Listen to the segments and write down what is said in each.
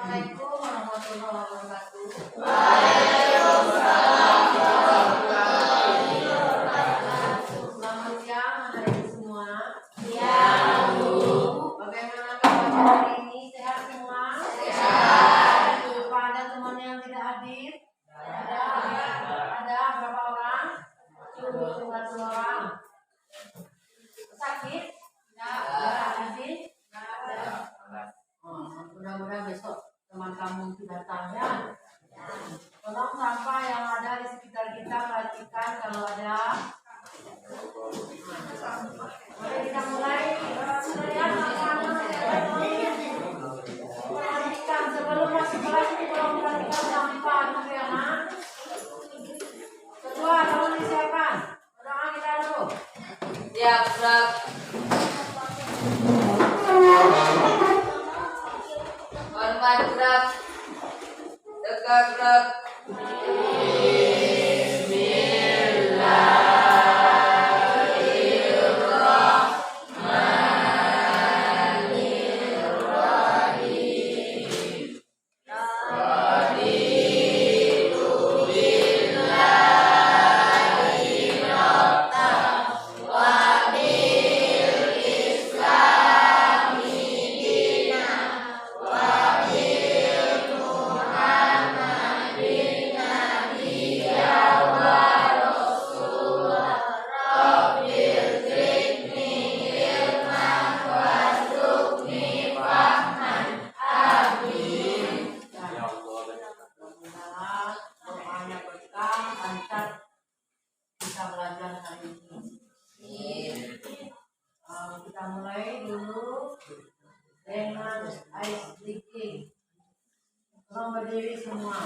Assalamualaikum warahmatullahi wabarakatuh. Waalaikumsalam warahmatullahi wabarakatuh. Selamat siang anak-anak semua. Siang, Bu. Bagaimana kabar hari ini? Sehat semua? Sehat. Apa ada teman yang tidak hadir? Ada berapa orang? Satu orang. Sakit? Tidak. Hadir? Mudah-mudahan besok teman kamu itu datang ya. Tolong sampah yang ada di sekitar kita perhatikan kalau ada. Boleh kita mulai? Perhatikan sebelum masuk kelas ini tolong perhatikan sampah itu ya nak. Kedua, tolong disiapkan. Doa kita dulu. Siap, Prof. Hormat, Prof. Tegak, Prof. Mudah-mudahan doanya berkah, lancar kita belajar hari ini. Kita mulai dulu dengan ice breaking. Tolong berdiri semua.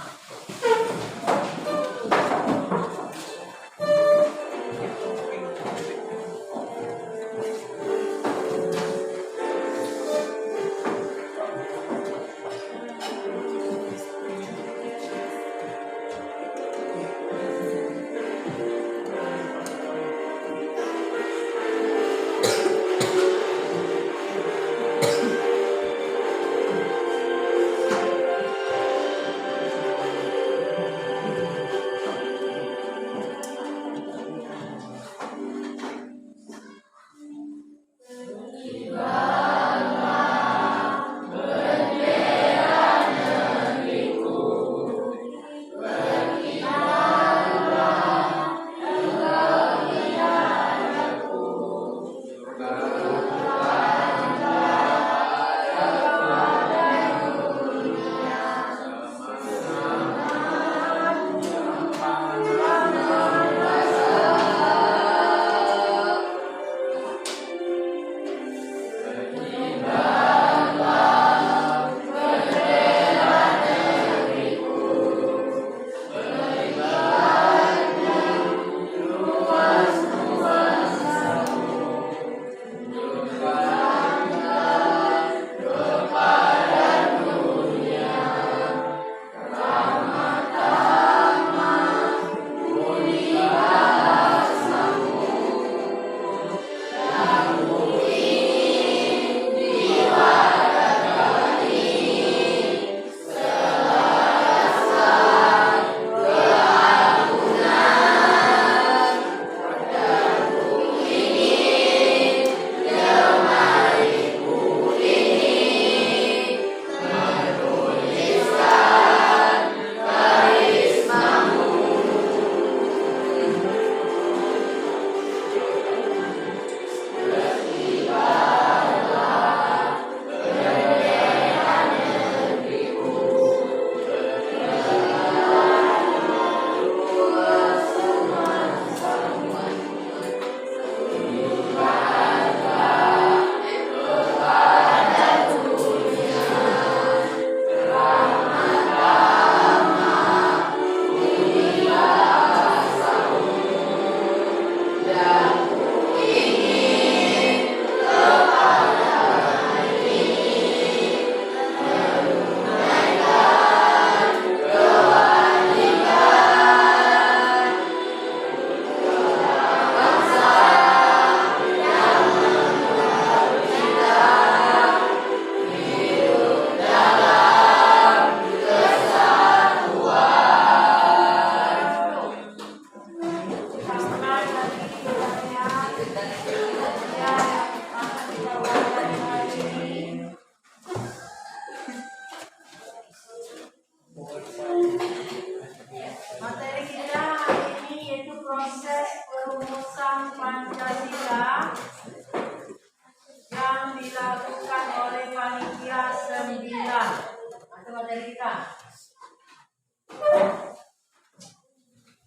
materi kita.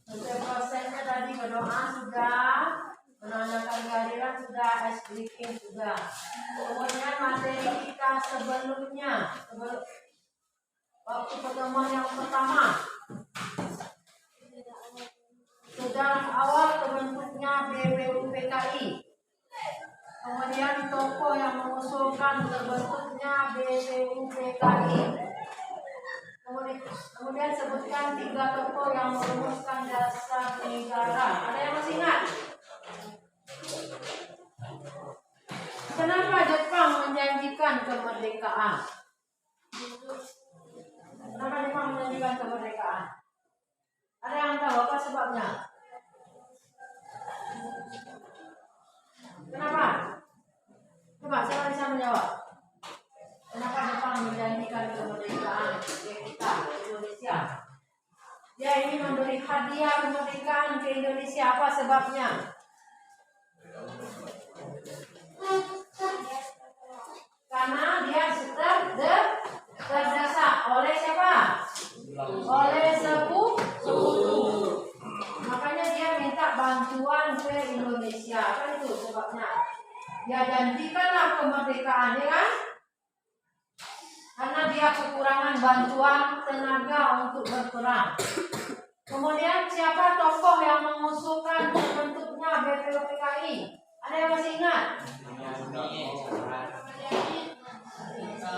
Untuk prosesnya tadi berdoa sudah, menanyakan kehadiran sudah, ice breaking sudah. Kemudian materi kita sebelumnya, waktu pertemuan yang pertama, sejarah awal terbentuknya BPUPKI. Kemudian tokoh yang mengusulkan terbentuknya BPUPKI. Kemudian sebutkan 3 tokoh yang merumuskan dasar negara. Ada yang masih ingat? Kenapa Jepang menjanjikan kemerdekaan? Kenapa Jepang menjanjikan kemerdekaan? Ada yang tahu apa sebabnya? Kenapa? Coba siapa bisa menjawab? Kenapa Jepang menjanjikan kemerdekaan kita Indonesia? Dia ingin memberi hadiah kemerdekaan ke Indonesia. Apa sebabnya? Karena dia terdesak oleh siapa? Oleh sekutu. Makanya dia minta bantuan ke Indonesia. Apa itu sebabnya? Dia janjikanlah kemerdekaan, ya kan? Karena dia kekurangan bantuan tenaga untuk berperang. Kemudian siapa tokoh yang mengusulkan terbentuknya BPUPKI? Ada yang masih ingat?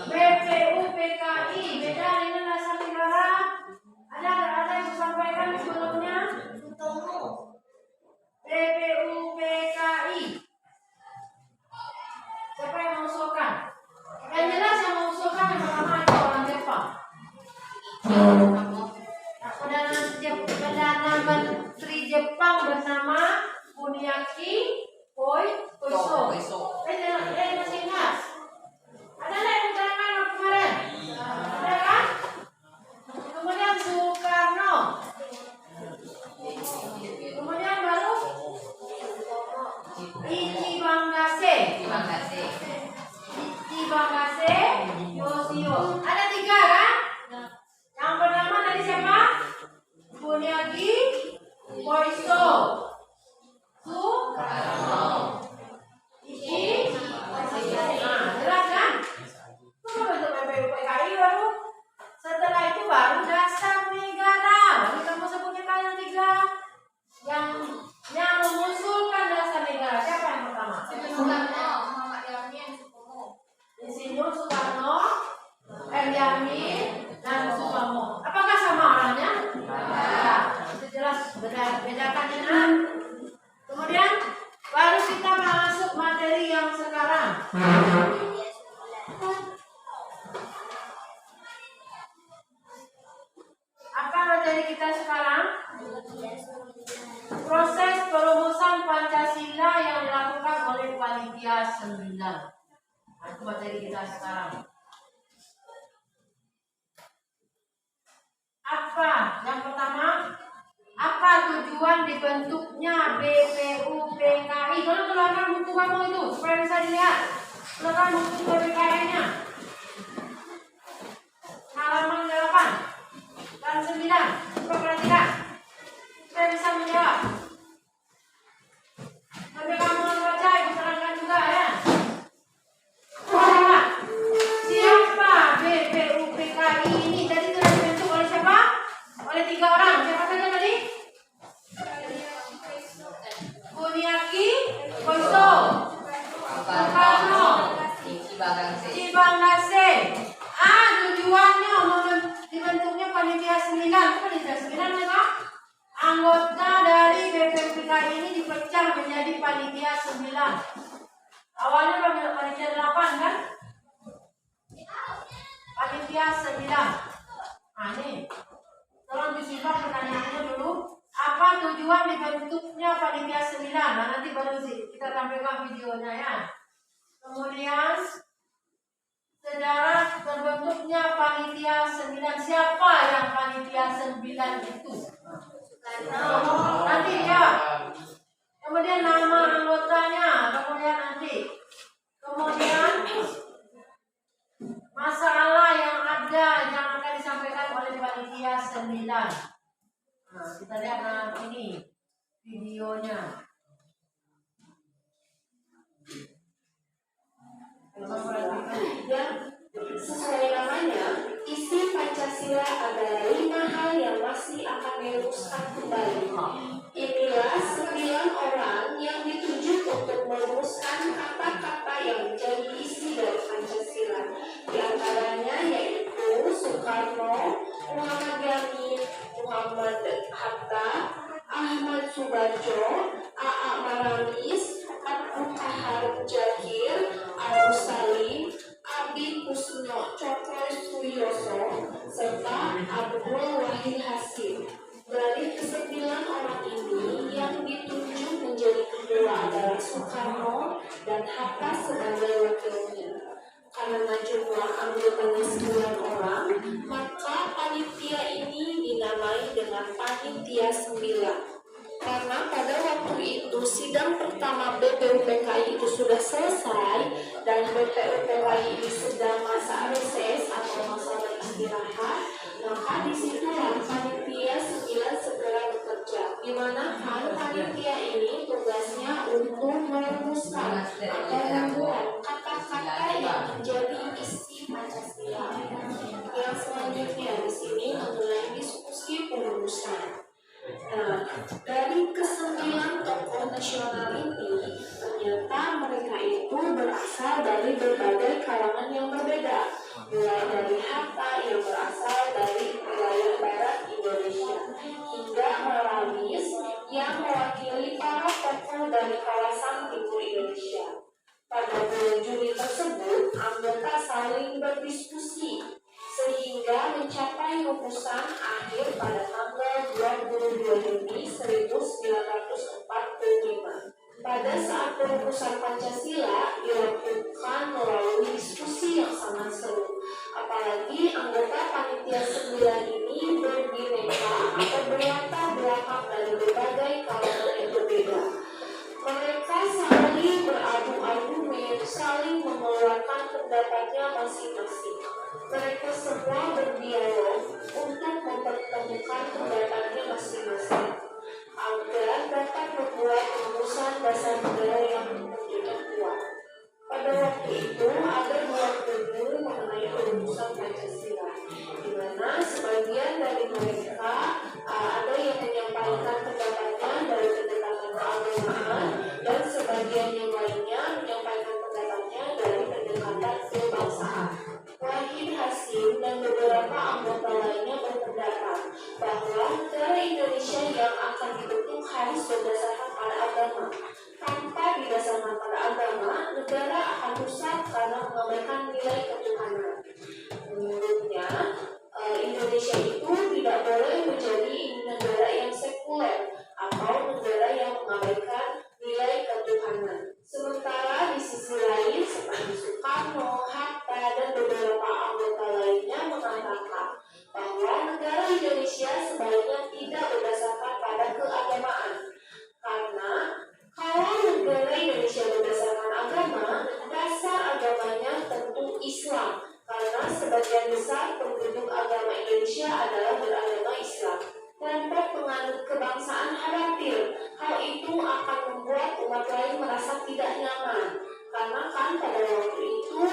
BPUPKI beda dengan dasar negara. Ada yang disampaikan sebelumnya? BPUPKI. Siapa yang mengusulkan? Yang jelas yang mengusulkan yang pertama itu orang Jepang. Perdana Menteri Jepang bernama Kuniaki Koiso. Masih ingat? Ada yang diterangkan kemarin? Ada kan? Kemudian Soekarno. Kemudian baru Ichibangase Yoshio. Ada 3 kan? Yang pertama tadi siapa? Kuniaki Koiso. Soekarno. Jelas kan? Itu bentuk BPUPKI baru. Setelah itu baru dasar negara. Jadi kamu sebutnya kalian 3 yang mengusulkan dasar negara. Siapa yang pertama? Insinyur Soekarno, M. Yamin, dan Soekarno. Apakah sama orangnya? Ya, itu jelas bedakan ini. Kemudian baru kita masuk materi yang sekarang. Apa materi kita sekarang? Proses perumusan Pancasila yang dilakukan oleh Panitia 9. Itu materi kita sekarang. Apa? Yang pertama, apa tujuan dibentuknya BPUPKI? Tolong keluarkan buku kamu itu supaya bisa dilihat. Keluarkan buku BPUPKI-nya. Halaman 8 dan 9. Coba perhatikan. Supaya bisa menjawab. Sampai kamu baca, ibu terangkan juga ya. Siapa BPUPKI ini? Tadi sudah dibentuk oleh siapa? Oleh 3 orang. Siapa saja tadi? Kuniaki Koiso, Soekarno, Ichibangase. Tujuannya dibentuknya Panitia 9. Panitia 9 apa? Anggota dari BPUPKI ini dipecah menjadi Panitia 9. Awalnya Panitia 8 kan? Panitia 9. Nah ini, tolong disimak pertanyaannya dulu. Apa tujuan dibentuknya Panitia 9? Nah nanti baru kita tampilkan videonya ya. Kemudian sejarah terbentuknya Panitia 9. Siapa yang Panitia 9 itu? Nanti ya. Kemudian nama anggotanya. Kemudian nanti. Kemudian masalah yang ada yang akan Nah, kita lihat ini videonya. Dan sesuai namanya, isi Pancasila adalah 5 hal yang masih akan dirumuskan kembali. Inilah 9 orang yang ditunjuk untuk merumuskan kata-kata yang menjadi isi dari Pancasila. Di antaranya yaitu Soekarno, Muhammad Yamin, Muhammad Hatta, Ahmad Subarjo, A.A. Maramis, Abdul Kahar Jakir, Agus Salim, Abi Kusno Cokro Suyoso, serta Abdul Wahid Hasim. Dari ke-9 orang ini, yang ditunjuk menjadi kedua adalah Soekarno dan Hatta sebagai wakilnya. Karena jumlah anggotanya 9 orang, maka panitia ini dinamai dengan Panitia 9. Karena pada waktu itu sidang pertama BPUPKI itu sudah selesai dan BPUPKI ini sedang masa reses atau masa beristirahat, maka disitulah panitia 9 segera bekerja. Di mana kan panitia ini tugasnya untuk merumuskan atau membuat kata-kata yang menjadi isi Pancasila. Yang selanjutnya di sini mengenai diskusi perumusan. Nah, dari ke-9 tokoh nasional ini, ternyata mereka itu berasal dari berbagai kalangan yang berbeda. Mulai dari Hatta yang berasal dari wilayah barat Indonesia, hingga Maramis yang mewakili para tokoh dari kawasan timur Indonesia. Pada bulan Juni tersebut, anggota saling berdiskusi sehingga mencapai rumusan akhir pada tanggal 22 Juni 1945. Pada saat perumusan Pancasila dilakukan melalui diskusi yang sangat seru. Apalagi anggota panitia 9 ini berbineka atau berlatar belakang dari berbagai kalangan yang berbeda. Mereka saling beradu-argumen, saling mengeluarkan pendapatnya masing-masing. Mereka semua berdialog untuk mempertemukan pendapatnya masing-masing agar dapat membuat rumusan dasar negara yang tentunya kuat. Pada waktu itu ada 2 kubu mengenai rumusan Pancasila, di mana sebagian dari mereka ada yang menyampaikan pendapatnya dari pendekatan keagamaan dan sebagian yang lainnya menyampaikan pendapatnya dari pendekatan kebangsaan. Wahid Hasim dan beberapa anggota lainnya berpendapat bahwa negara Indonesia yang akan dibentuk harus berdasarkan pada agama. Tanpa didasarkan pada agama, negara akan rusak karena mengabaikan nilai ketuhanan. Menurutnya, Indonesia itu tidak boleh menjadi negara yang sekuler atau negara yang mengabaikan nilai ketuhanan. Sementara di sisi lain, seperti Soekarno, Hatta, dan beberapa anggota lainnya mengatakan bahwa negara Indonesia sebaiknya tidak berdasarkan pada keagamaan. Karena kalau negara Indonesia berdasarkan agama, dasar agamanya tentu Islam. Karena sebagian besar penduduk agama Indonesia adalah beragama Islam. Kelompok penganut kebangsaan khawatir hal itu akan membuat umat lain merasa tidak nyaman. Karena kan pada waktu itu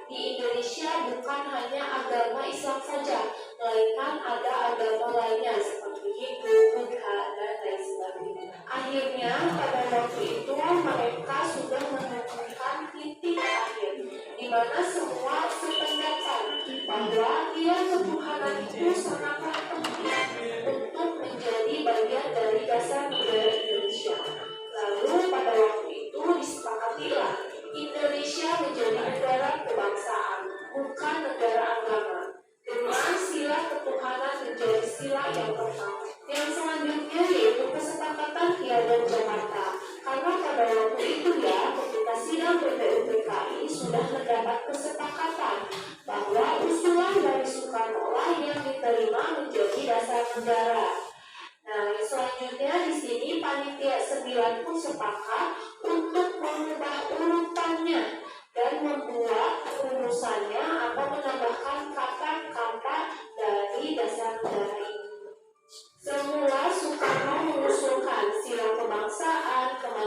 di Indonesia bukan hanya agama Islam saja, melainkan ada agama lainnya seperti Hindu, Buddha, dan lain sebagainya. Akhirnya pada waktu itu mereka sudah menemukan titik akhir, di mana semua sependapat bahwa nilai ketuhanan itu sangatlah penting untuk menjadi bagian dari dasar negara Indonesia. Lalu pada waktu itu disepakatilah Indonesia menjadi negara kebangsaan, bukan negara agama, dengan sila ketuhanan menjadi sila yang pertama. Yang selanjutnya yaitu kesepakatan Piagam Jakarta. Karena pada waktu itu ketika sidang BPUPKI sudah mendapat kesepakatan bahwa usulan dari Soekarno lah yang diterima menjadi dasar negara. Nah, selanjutnya di sini panitia 9 pun sepakat untuk mengubah urutannya dan membuat rumusannya atau menambahkan kata-kata dari dasar negara ini.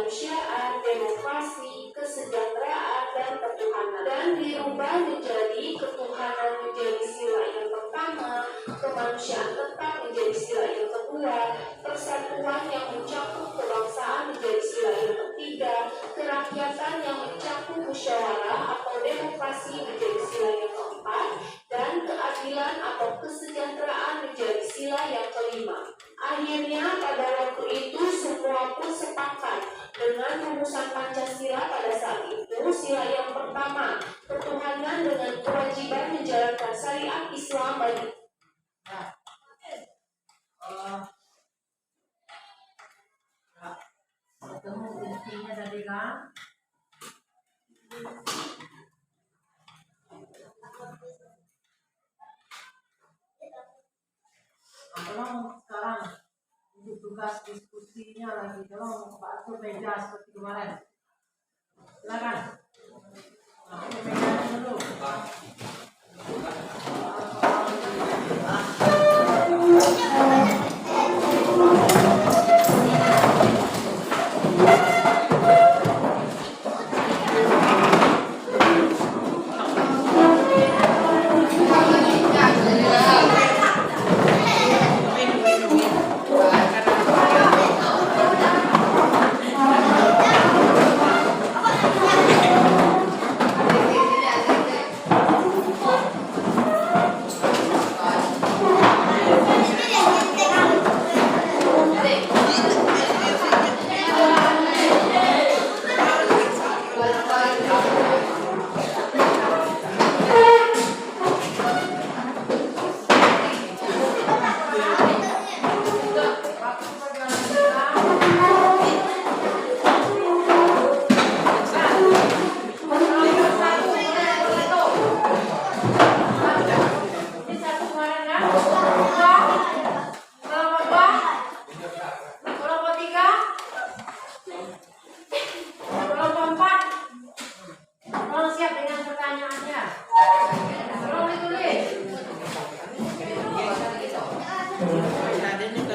kemanusiaan, demokrasi, kesejahteraan, dan ketuhanan. Dan dirubah menjadi ketuhanan menjadi sila yang pertama, kemanusiaan tetap menjadi sila yang kedua, persatuan yang mencakup kebangsaan menjadi sila yang ketiga, kerakyatan yang mencakup musyawarah atau demokrasi menjadi sila yang keempat, dan keadilan atau kesejahteraan menjadi sila yang kelima. Akhirnya pada waktu itu semua pun sepakat dengan rumusan Pancasila pada saat itu. Sila yang pertama, ketuhanan dengan kewajiban menjalankan syariat Islam bagi ketemu intinya tadi kan. Tolong sekarang untuk tugas diskusinya lagi, tolong Pak Atur meja seperti kemarin. Silakan. Nah, ini meja dulu.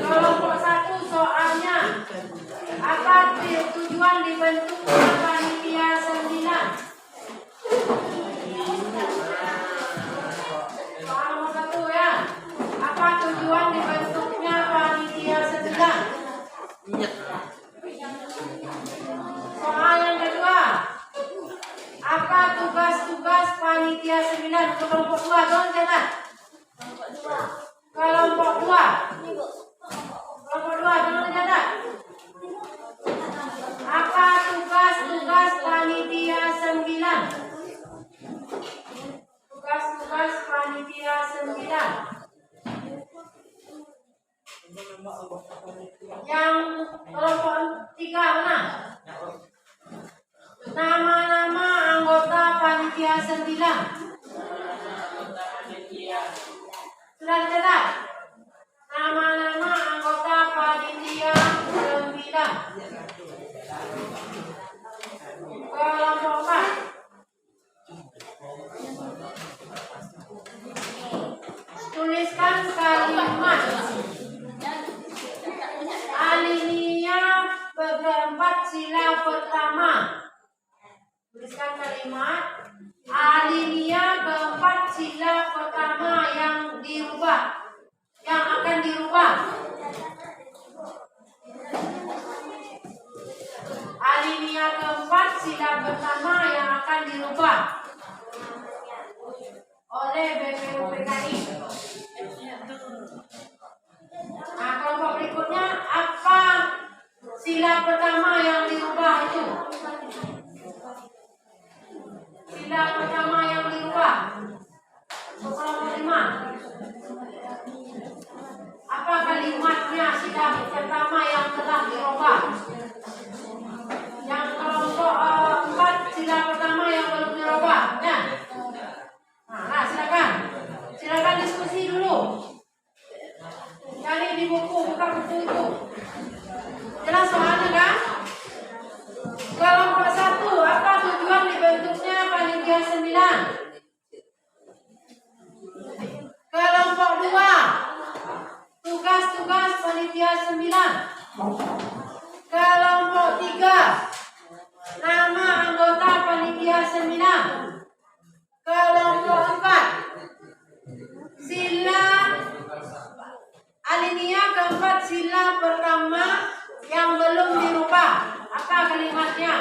Kelompok 1 soalnya apa tujuan dibentuknya panitia 9? Soal nomor 1 ya. Apa tujuan dibentuknya panitia 9? Soal yang kedua, apa tugas-tugas panitia 9 untuk kelompok 2? Tolong catat. Kelompok 2. Kelompok 2, tolong catat. Apa tugas-tugas panitia 9? Tugas-tugas panitia 9. Yang kelompok 3 mana? Nama-nama anggota panitia 9. Sudah dicatat? Nama-nama anggota panitia 9. Kelompok 4. Tuliskan kalimat alinea keempat sila pertama. Tuliskan kalimat alinea keempat sila pertama yang dirubah, yang akan dirubah. Alinea keempat sila pertama yang akan dirubah oleh BPUPKI. Nah, kelompok berikutnya apa sila pertama yang dirubah itu? Sila pertama yang dirubah. Kelompok 5. Apa kalimatnya sila pertama yang telah dirubah? Yang kelompok 4 sila pertama yang belum dirubah. Ya. Nah, silakan. Silakan diskusi dulu. Cari di buku, buka buku itu. Jelas soalnya kan? Kelompok 1, apa tujuan dibentuknya panitia 9? Kelompok 2, tugas-tugas panitia 9. Kelompok 3, alinea keempat sila pertama yang belum dirubah. Apa kalimatnya?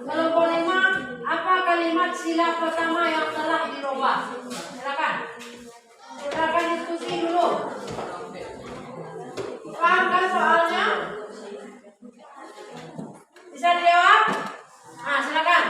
Kelompok 5, apa kalimat sila pertama yang telah dirubah? Silakan. Silakan diskusi dulu. Paham kan soalnya? Bisa dijawab? Nah, silakan.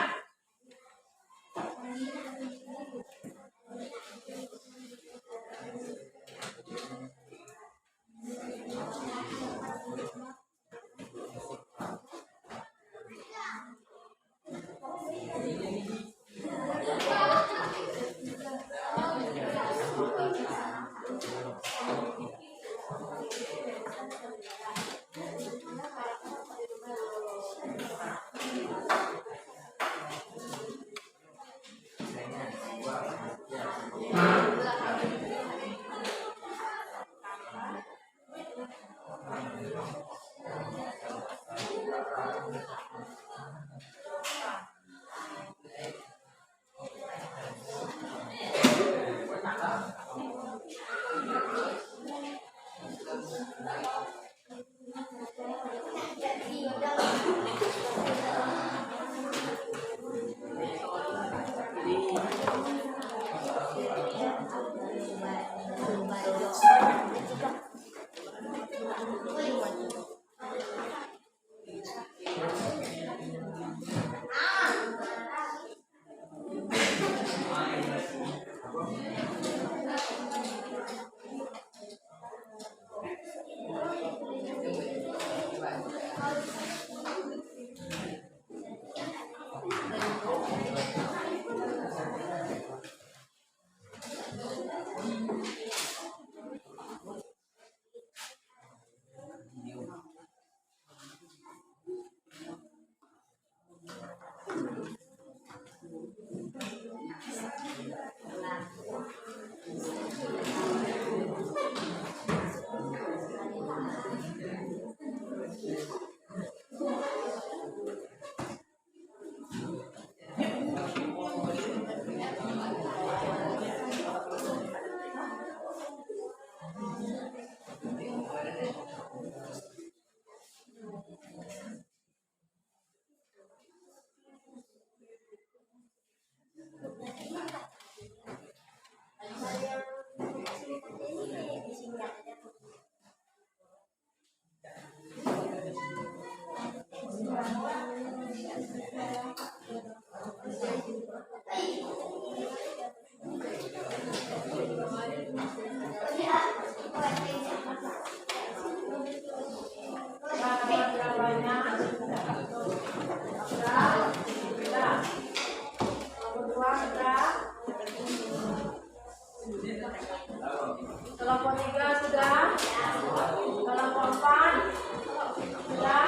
Kelompok 3 sudah? Kelompok 4 sudah?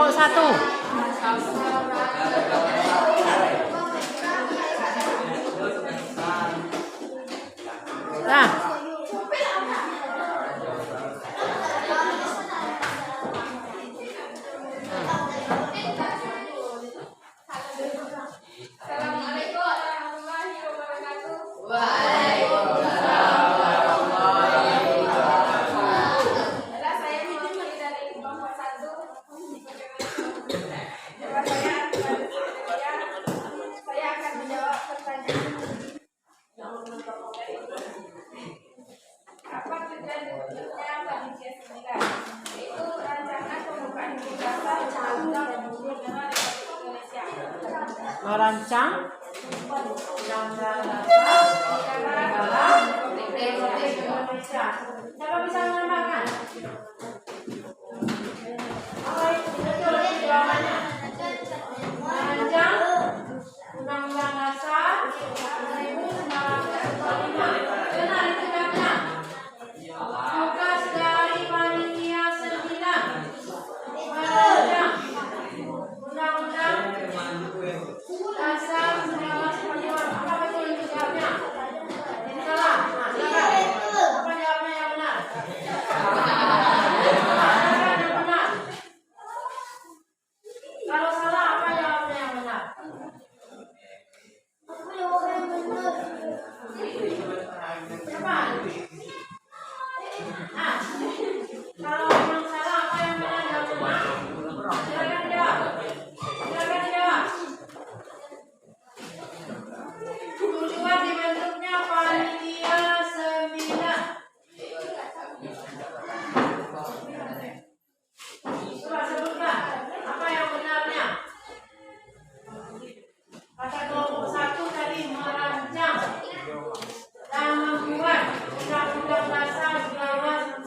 kelompok 1. Nah. Assalamualaikum warahmatullahi wabarakatuh. Waalaikumsalam warahmatullahi wabarakatuh. Saya Mimi dari kelompok 1. Coba saya akan menjawab pertanyaan. Apa tujuan terbentuknya panitia 9? Itu rancangan pembukaan hukum dasar Undang-Undang Republik Indonesia. Merancang undang-undang negara Republik Indonesia. Siapa bisa menambahkan? Apa itu betul jawabannya? Merancang undang-undang dasar 1945. Benar itu jawabnya. Tugas dari panitia 9 merancang undang-undang dasar 1945. Apa betul itu jawabnya? Ini salah. Nah, silakan. Apa jawabnya yang benar? Silakan yang benar. Kalau salah, apa jawabnya yang benar? Siapa? Nah, kalau memang salah, apa yang benar jawabnya? Silakan dijawab. Silakan dijawab. Tujuan dibentuknya panitia 9. Coba sebutkan apa yang benarnya. Kata kelompok 1 tadi merancang dan membuat undang-undang dasar 1945.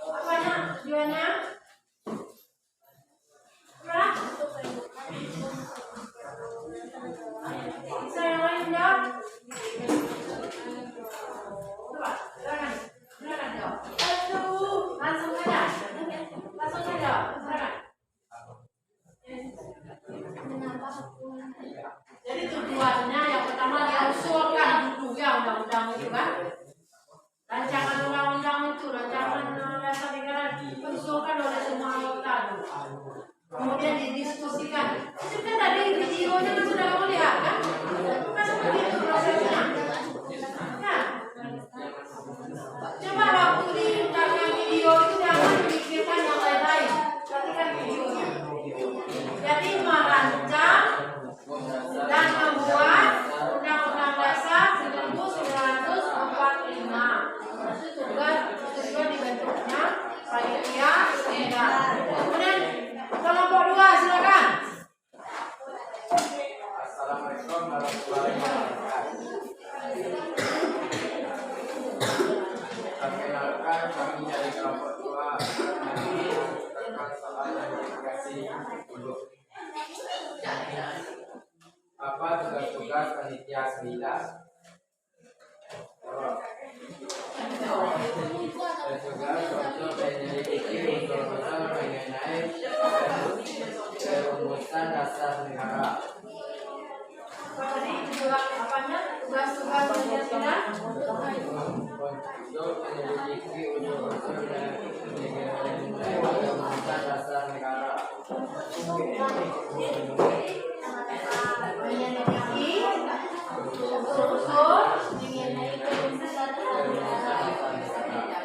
Apanya tujuannya? Berapa? Bisa yang lain jawab? Coba, silakan. Silakan jawab. Langsung saja. Langsung saja. Silakan. Jadi tujuannya yang pertama diusulkan dulu ya undang-undang itu kan. Rancangan undang-undang itu, rancangan dasar negara diusulkan oleh semua anggota. Kemudian didiskusikan. Itu kan tadi videonya kan sudah kamu lihat kan? Kan seperti itu prosesnya. Nah, coba waktu diundangkan video itu jangan dipikirkan yang lain-lain. Perhatikan videonya. Jadi merancang dan membuat undang-undang dasar 1945. Itu tujuan dibentuknya panitia 9. Kemudian kelompok 2 silakan. Assalamualaikum warahmatullahi wabarakatuh. Perkenalkan, kami dari kelompok 2 tentang soal notifikasi penduduk. Apa tugas-tugas panitia 9? Tugas untuk menyelidiki unsur-unsur mengenai perumusan dasar negara. Apa tadi tujuan apanya? Tugas-tugas panitia 9. Untuk menyelidiki unsur-unsur mengenai perumusan dasar negara. Menyelidiki unsur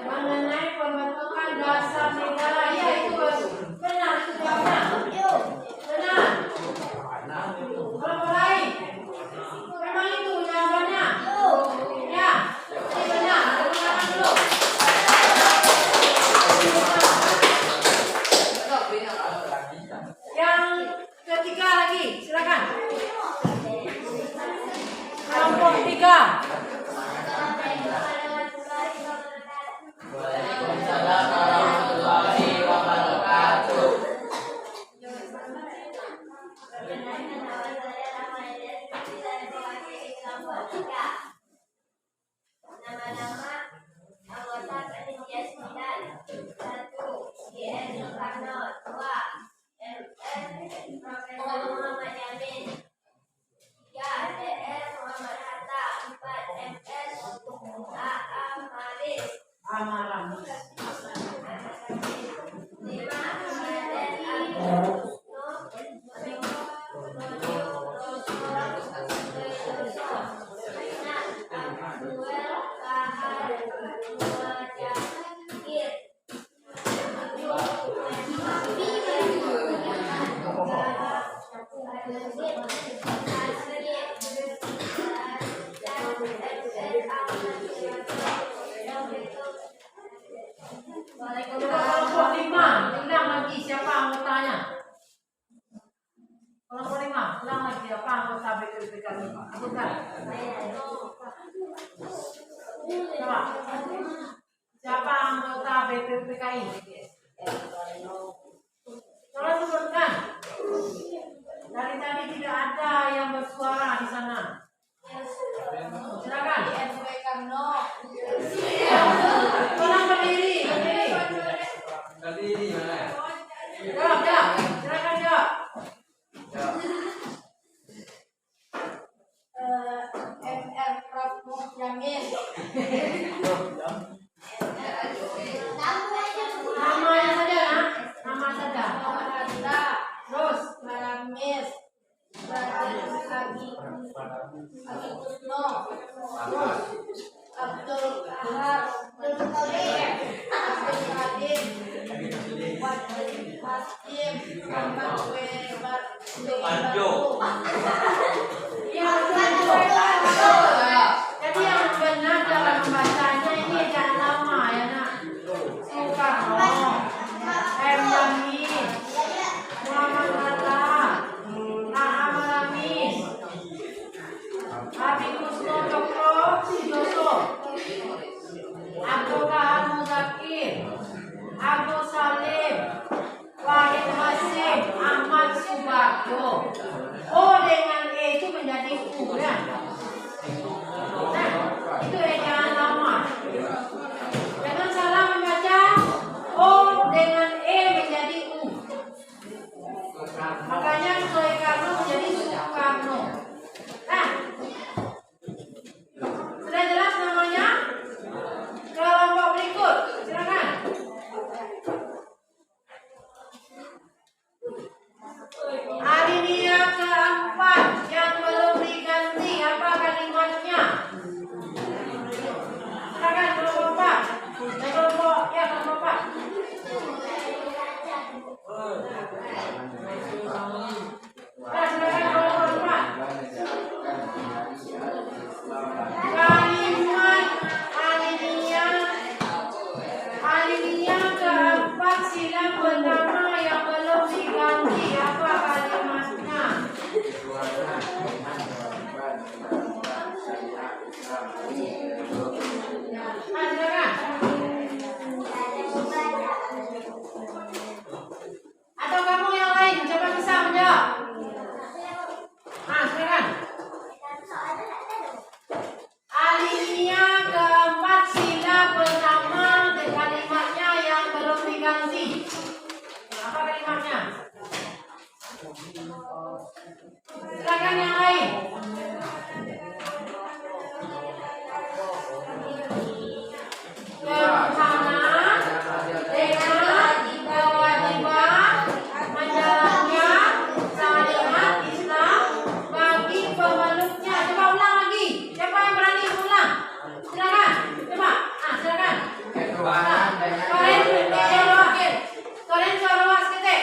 mengenai pembentukan dasar negara. Ya itu benar itu jawabnya. Benar. Kelompok lain. Memang itu jawabannya. Ya, ini benar. Gunakan dulu. Yang ketiga lagi, silakan. Kelompok 3. Coba kelompok 5, ulang lagi siapa anggotanya? Kelompok 5, ulang lagi siapa anggota BPPK 5? Bukan. Coba. Siapa anggota BPPK ini? Tolong sebutkan. Dari tadi tidak ada yang bersuara di sana. Silakan. Tolong berdiri. Berdiri mana? Jawab. Silakan jawab. MR Prof Muhyamin. Namanya saja, nah. Nama saja. Maranda. Terus. Maramis. Agi Kusno. Abdul Kahar. Abdul Kadir. Hasim. Muhammad Banjo. Yang benar. Jadi yang benar dalam membacanya ini jangan lama ya nak. Soekarno, M. Yamin, Muhammad Hatta, Ahmad Ramis, Adi Kusno Cokro Sidoso, Abdul Kahar Muzakir, Abdul Salim, Wahid Hasim, Ahmad Subarjo. O dengan E itu menjadi U ya. Nah, itu ejaan lama. Jangan salah membaca O dengan E menjadi U. Makanya Soekarno menjadi Soekarno. Nah, sudah jelas namanya? Kelompok berikut, silakan. Alinea keempat yang belum diganti, apa kalimatnya? Silakan kelompok 4. Kelompok 4. Silakan kelompok 4. Kalimat alinea keempat sila pertama yang belum diganti, apa kalimatnya? Silakan. Atau kamu yang lain, coba bisa menjawab. Silakan. Alinea keempat sila pertama kalimatnya yang belum diganti. Apa kalimatnya? Silakan yang lain. Ketuhanan dengan kewajiban menjalannya syariat Islam bagi pemeluknya. Coba ulang lagi. Siapa yang berani ulang? Silakan. Coba. Silakan. Ketuhanan Kalian suara was ketik.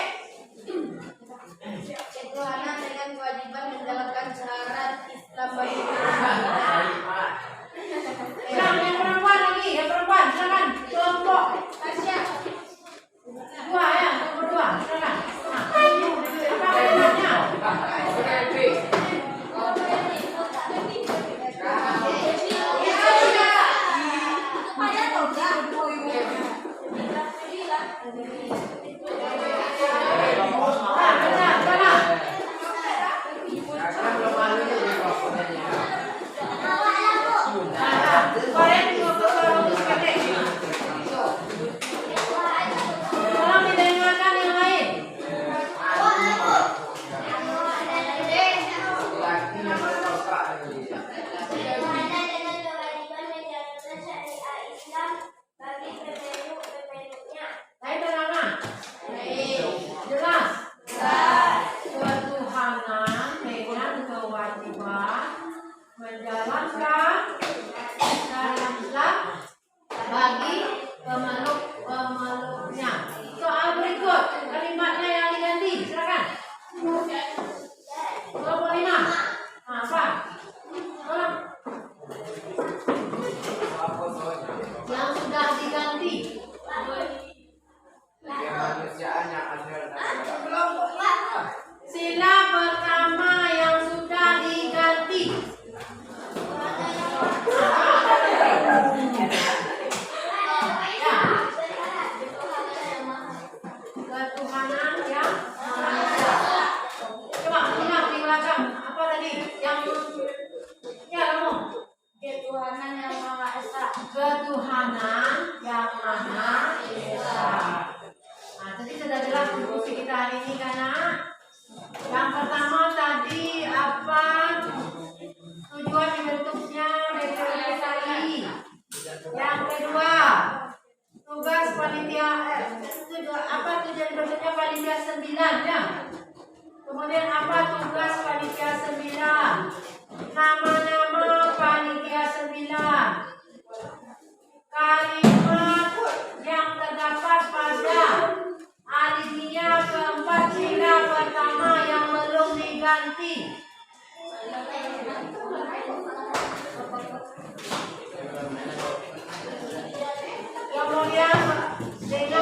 Ketuhanan dengan kewajiban menjalankan syariat Islam bagi Yang perempuan lagi, yang perempuan. Silakan. Kelompok Tasya. 2 ya, kelompok 2. Silakan. Apa kalimatnya? Tolong didengarkan yang lain. Saya terangkan. Jelas. Ketuhanan dengan kewajiban menjalankan syariat Islam bagi pemeluknya. Soal berikut, kalimatnya yang diganti, silakan. Kelompok 5. Apa? Tolong. Yang sudah diganti. ketuhanan yang Maha Esa. Nah, tadi sudah jelas diskusi kita hari ini kan, Nak? Yang pertama tadi apa tujuan dibentuknya BPUPKI. Yang kedua, tugas panitia apa tujuan dibentuknya panitia 9 ya. Kemudian apa tugas panitia 9? Nama-nama panitia 9. Kalimat yang terdapat pada alinea keempat sila pertama yang belum diganti. Kemudian dengan